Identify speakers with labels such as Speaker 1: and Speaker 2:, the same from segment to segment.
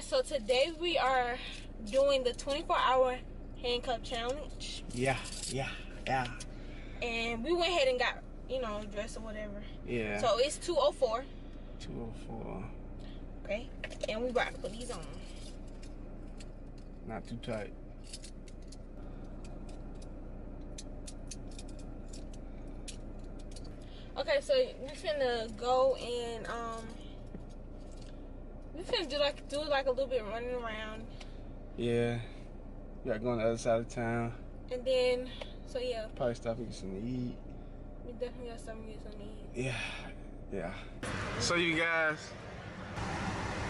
Speaker 1: guys, so today we are doing the 24-hour handcuff challenge.
Speaker 2: Yeah.
Speaker 1: And we went ahead and got, you know, dressed or whatever.
Speaker 2: Yeah.
Speaker 1: So it's 2:04.
Speaker 2: 2:04.
Speaker 1: Okay. And we about to put these on.
Speaker 2: Not too tight.
Speaker 1: Okay, so we finna go and we finna do like a little bit running around.
Speaker 2: Yeah. We gotta go on the other side of town.
Speaker 1: And then, so yeah.
Speaker 2: Probably stop and get something to eat.
Speaker 1: We definitely got something to get something to eat.
Speaker 2: Yeah. So you guys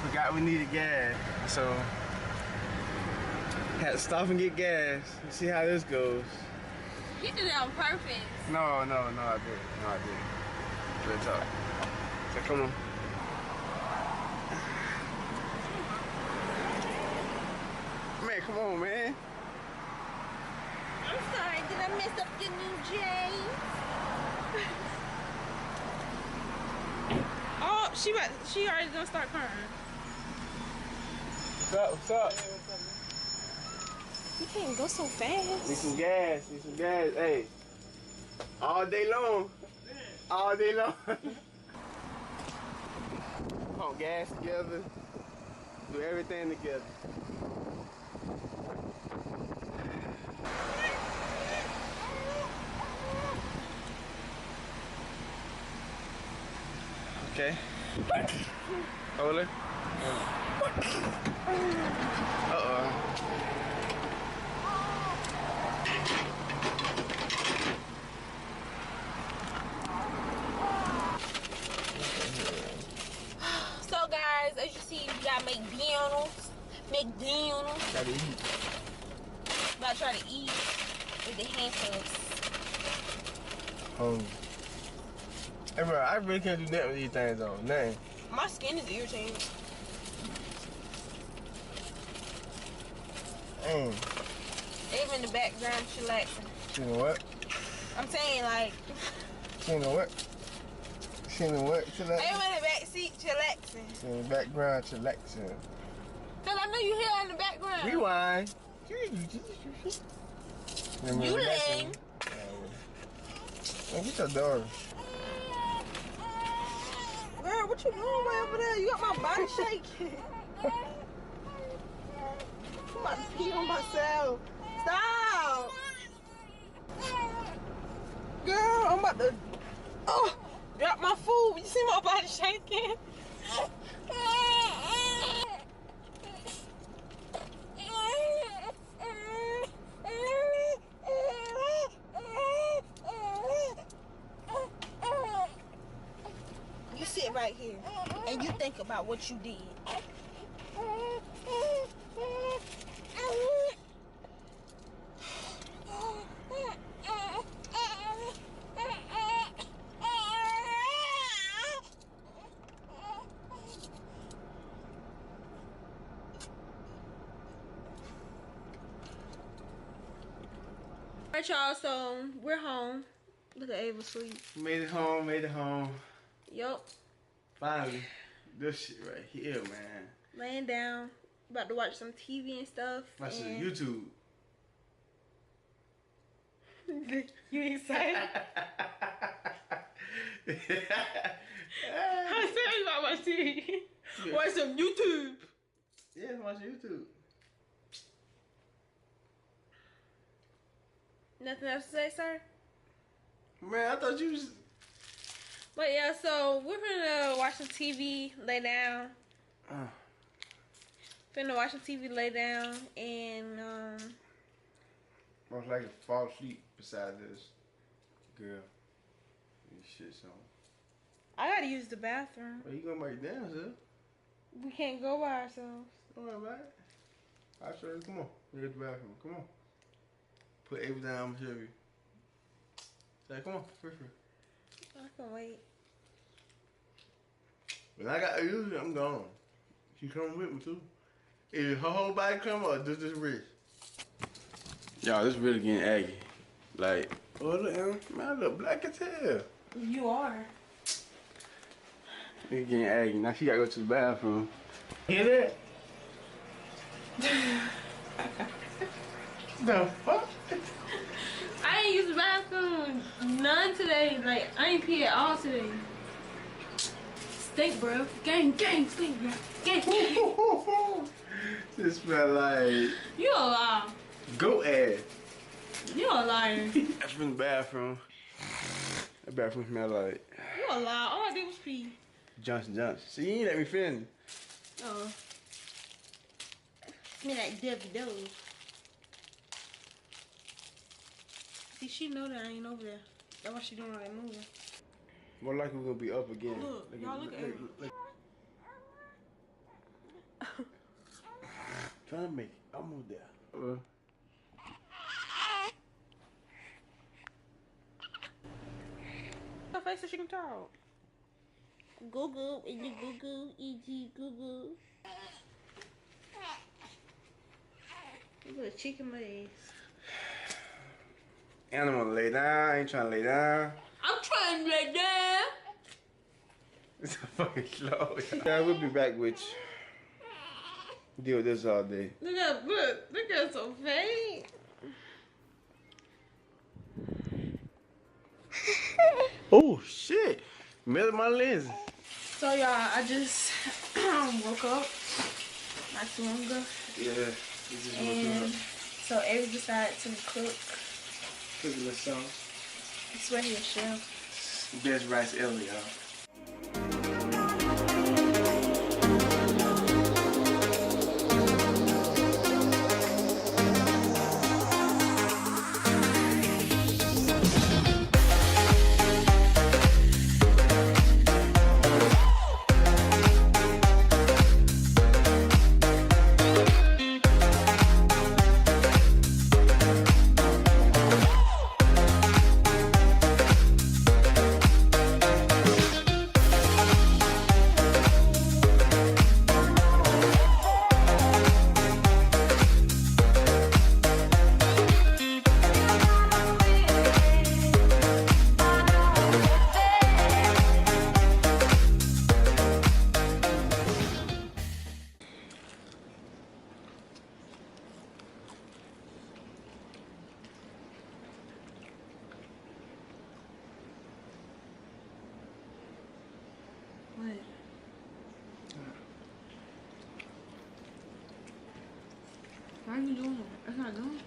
Speaker 2: forgot we needed gas. So had to stop and get gas. You see how this goes.
Speaker 1: He did it on purpose.
Speaker 2: No, I didn't. Real talk. So come on. Man, come on, man.
Speaker 1: I'm sorry, did I mess up your new James? Oh, she already gonna start crying.
Speaker 2: What's up?
Speaker 1: You can't go so fast.
Speaker 2: Need some gas. Hey, all day long. Pump gas together. Do everything together. Okay. Hold it. Uh-oh.
Speaker 1: So guys, as you see, we got McDonald's.
Speaker 2: Gotta eat.
Speaker 1: About to try to eat with the handcuffs.
Speaker 2: Oh. Hey bro, I really can't do nothing with these things on. Nothing.
Speaker 1: My skin is irritating.
Speaker 2: Dang.
Speaker 1: Even in the background, chillaxing.
Speaker 2: You know what?
Speaker 1: I'm saying like.
Speaker 2: You know what? Even in
Speaker 1: the back seat, chillaxing.
Speaker 2: In the background, chillaxing.
Speaker 1: Cause I know you hear in the background.
Speaker 2: Rewind.
Speaker 1: You lame.
Speaker 2: Man, get your daughter.
Speaker 1: Girl, what you doing way over there? You got my body shaking. I'm about to pee on myself. Stop. Girl, I'm about to drop my food. You see my body shaking? You sit right here and you think about what you did. Alright y'all, so we're home. Look at Ava sleep.
Speaker 2: Made it home.
Speaker 1: Yup.
Speaker 2: Finally. This shit right here, man.
Speaker 1: Laying down. About to watch some TV and stuff.
Speaker 2: Watch some YouTube.
Speaker 1: You excited? I said you about to watch TV. Watch some YouTube.
Speaker 2: Yeah, watch YouTube.
Speaker 1: Nothing else to say, sir?
Speaker 2: Man, I thought you was...
Speaker 1: But yeah, so we're gonna watch some TV, lay down. Finna watch some TV, lay down, and
Speaker 2: most likely fall asleep beside this girl. These shit's on.
Speaker 1: I gotta use the bathroom.
Speaker 2: Well, you gonna break down, sir?
Speaker 1: We can't go by ourselves.
Speaker 2: Don't worry about it. I'll show you. Come on. Here's the bathroom. Come on. Put Ava down, I'm gonna show you. Say, come on, free.
Speaker 1: I can wait.
Speaker 2: When I got to use it, I'm gone. She coming with me too. Either her whole body come or just this wrist. Y'all, this really getting aggy. Like, oh look, man, I look black as hell.
Speaker 1: You are.
Speaker 2: It's getting aggy. Now she gotta go to the bathroom. Hear that? The fuck?
Speaker 1: I ain't used the bathroom none today. Like, I ain't pee at all today. Stink, bro. Gang, stink, bro. Gang.
Speaker 2: This smell like...
Speaker 1: You a liar.
Speaker 2: Goat ass.
Speaker 1: You a liar.
Speaker 2: That's from the bathroom. That bathroom smell like...
Speaker 1: You a liar. All I did was pee.
Speaker 2: Johnson. See, you ain't let me finish.
Speaker 1: Oh. Smell like Debbie Doe. See, she know that I ain't over there. That's why she doing all that moving.
Speaker 2: More likely we're gonna be up again.
Speaker 1: Look, y'all look at me.
Speaker 2: Trying to make it. Almost there.
Speaker 1: Her face so she can talk. Goo, e.g. goo. You put a chicken legs.
Speaker 2: And I'm gonna lay down. I ain't trying to lay down.
Speaker 1: I'm trying to lay down.
Speaker 2: It's fucking slow. Yeah, we'll be back with you. Deal with this all day.
Speaker 1: Look at so fake.
Speaker 2: Oh shit! Melted my lenses.
Speaker 1: So y'all, I just woke up not too long ago.
Speaker 2: Yeah, we just
Speaker 1: and
Speaker 2: woke up.
Speaker 1: So Avery decided to cook.
Speaker 2: Cooking the song.
Speaker 1: I swear he a chef.
Speaker 2: Best rice ever, y'all.
Speaker 1: What? Why are you doing it? That's not done.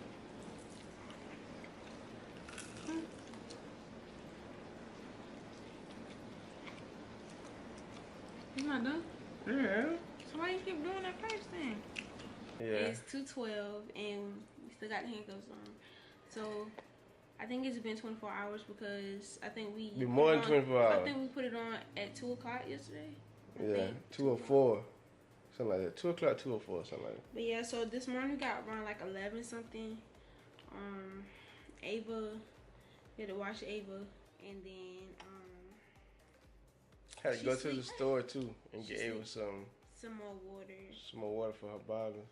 Speaker 1: It's not done?
Speaker 2: Yeah.
Speaker 1: So why you keep doing that first thing?
Speaker 2: Yeah.
Speaker 1: It's 2:12 and we still got the handcuffs on. So I think it's been 24 hours because I think we...
Speaker 2: Be more than 24 hours.
Speaker 1: I think we put it on at 2 o'clock yesterday.
Speaker 2: Yeah, 2:04. Something like that. 2 o'clock, 2:04, something like that.
Speaker 1: But yeah, so this morning we got around like 11 something. Ava, we had to watch Ava, and then
Speaker 2: had to go to the store too and get Ava some
Speaker 1: more water.
Speaker 2: Some more water for her bottles,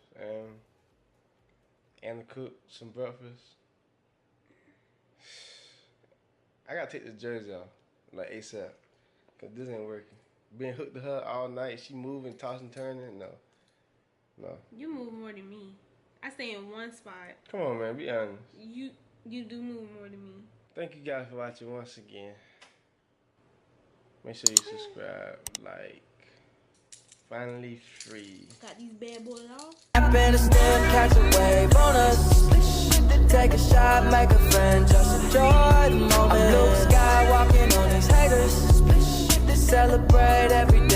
Speaker 2: and to cook some breakfast. I gotta take this jersey off, like ASAP, cause this ain't working. Being hooked to her all night, she moving, tossing, turning. No.
Speaker 1: You move more than me. I stay in one spot.
Speaker 2: Come on, man, be honest.
Speaker 1: You do move more than me.
Speaker 2: Thank you guys for watching once again. Make sure you subscribe, like. Finally free.
Speaker 1: Got these bad boys off.
Speaker 3: I better still catch a wave on us. Take a shot, make a friend, just enjoy the moment. I'm blue sky walking on these haters. Celebrate every day.